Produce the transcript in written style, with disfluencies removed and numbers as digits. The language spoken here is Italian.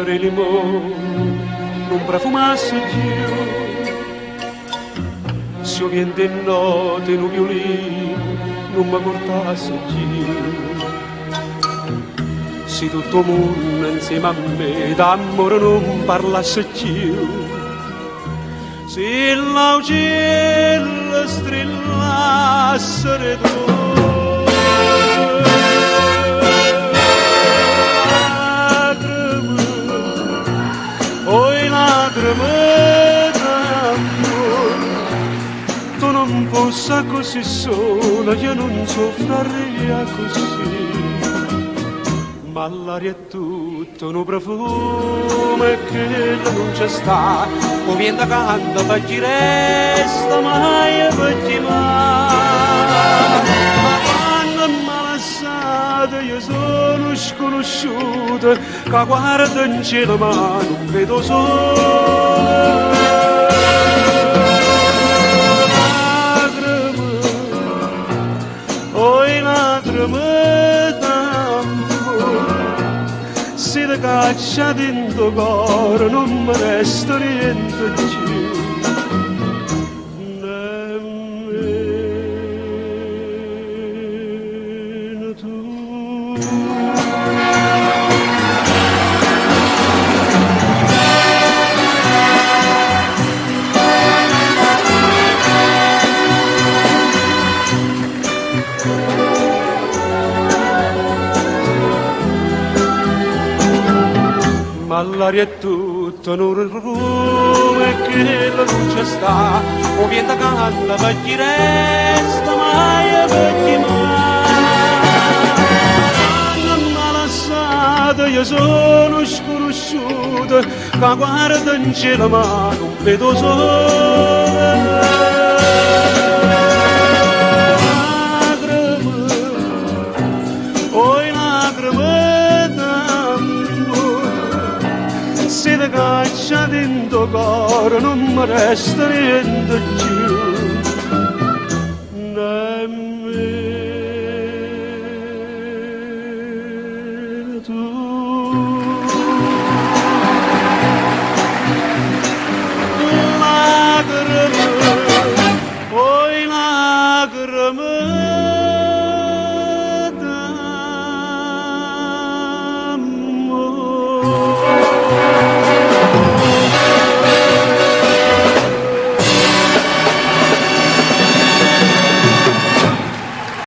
fiore limone non profumasse più, se io vien di notte in un violino non mi portasse più, se tutto il mondo insieme a me d'amore non parlasse più, se l'augello strillasse ritorno, lacrime d'amore, tu non fosse così sola, io non soffriria così, ma l'aria è tutto un profumo che non c'è sta, o viene da canta per chi resta mai per chi mai, ma quando m'ha lasciato io sono sconosciuta, che guarda in cielo ma non vedo sole. Lacrime, oi lacrime d'amore, se le caccia dentro cuore non mi resta niente più. Nemmeno tu. Ma l'aria è tutta un profumo che la luce sta, o viene da canta per chi resta mai per chi mai. Non m'ha lasciato, io sono sconosciuta, che guarda in cielo ma non vedo sole. Lacrime, oi lacrime, se le caccia dentro cuore non mi resta niente più.